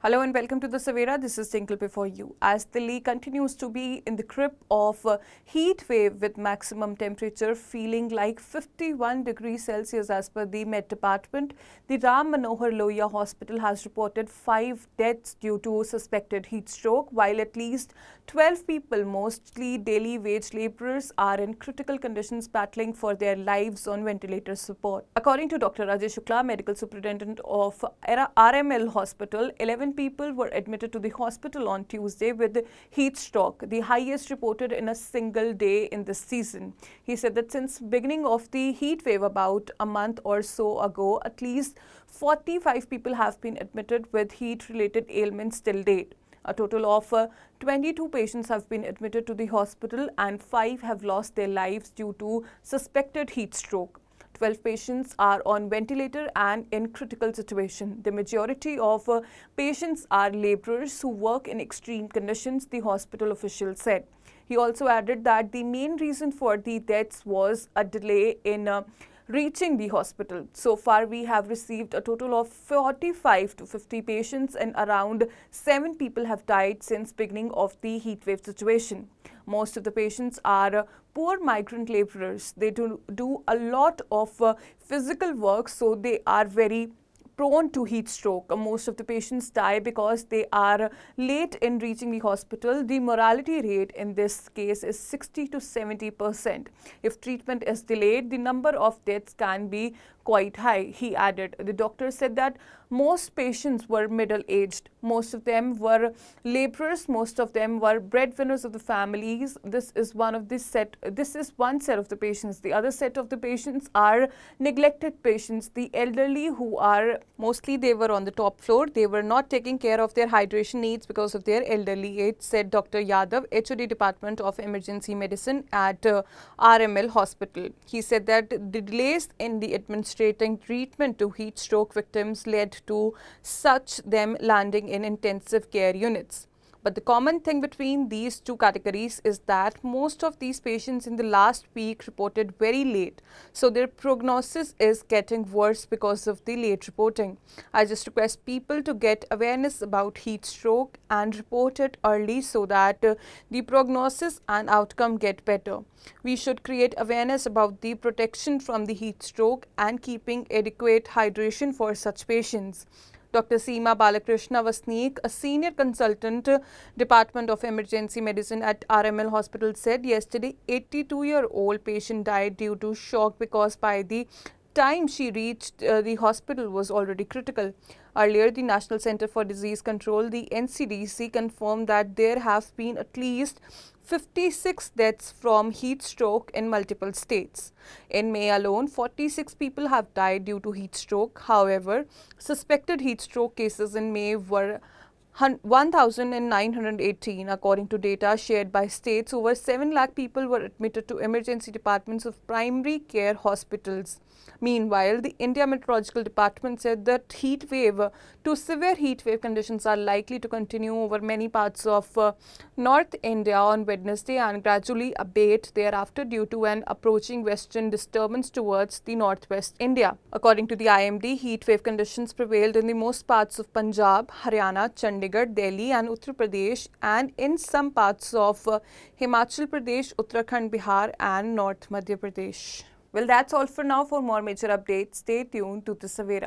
Hello and welcome to the Savera. This is Tinkle before you. As Delhi continues to be in the grip of a heat wave with maximum temperature feeling like 51 degrees Celsius as per the Met Department, the Ram Manohar Lohia Hospital has reported 5 deaths due to suspected heat stroke, while at least 12 people, mostly daily wage laborers, are in critical conditions battling for their lives on ventilator support. According to Dr. Ajay Shukla, Medical Superintendent of RML Hospital, 11 people were admitted to the hospital on Tuesday with heat stroke, the highest reported in a single day in this season. He said that since beginning of the heat wave about a month or so ago, at least 45 people have been admitted with heat-related ailments till date. A total of 22 patients have been admitted to the hospital and 5 have lost their lives due to suspected heat stroke. 12 patients are on ventilator and in critical situation. The majority of patients are laborers who work in extreme conditions, the hospital official said. He also added that the main reason for the deaths was a delay in reaching the hospital. So far, we have received a total of 45 to 50 patients and around 7 people have died since beginning of the heatwave situation. Most of the patients are poor migrant laborers. They do a lot of physical work, so they are very prone to heat stroke. Most of the patients die because they are late in reaching the hospital. The mortality rate in this case is 60 to 70%. If treatment is delayed, the number of deaths can be quite high, he added. The doctor said that most patients were middle-aged. Most of them were laborers. Most of them were breadwinners of the families. This is one set of the patients. The other set of the patients are neglected patients, the elderly who are mostly they were on the top floor. They were not taking care of their hydration needs because of their elderly age, said Dr. Yadav, HOD Department of Emergency Medicine at RML Hospital. He said that the delays in the administrating treatment to heat stroke victims led to such them landing in intensive care units. But the common thing between these two categories is that most of these patients in the last week reported very late. So their prognosis is getting worse because of the late reporting. I just request people to get awareness about heat stroke and report it early so that the prognosis and outcome get better. We should create awareness about the protection from the heat stroke and keeping adequate hydration for such patients. Dr. Seema Balakrishna Vasneek, a senior consultant, Department of Emergency Medicine at RML Hospital, said yesterday 82-year-old patient died due to shock because by the time she reached the hospital was already critical. Earlier, the National Center for Disease Control, the NCDC, confirmed that there have been at least 56 deaths from heat stroke in multiple states. In May alone, 46 people have died due to heat stroke. However, suspected heat stroke cases in May were 1,918. According to data shared by states, over 7 lakh people were admitted to emergency departments of primary care hospitals. Meanwhile, the India Meteorological Department said that heat wave to severe heat wave conditions are likely to continue over many parts of North India on Wednesday and gradually abate thereafter due to an approaching western disturbance towards the northwest India. According to the IMD, heat wave conditions prevailed in the most parts of Punjab, Haryana, Chandigarh, Delhi and Uttar Pradesh, and in some parts of Himachal Pradesh, Uttarakhand, Bihar and North Madhya Pradesh. Well, that's all for now. For more major updates, stay tuned to the Savera.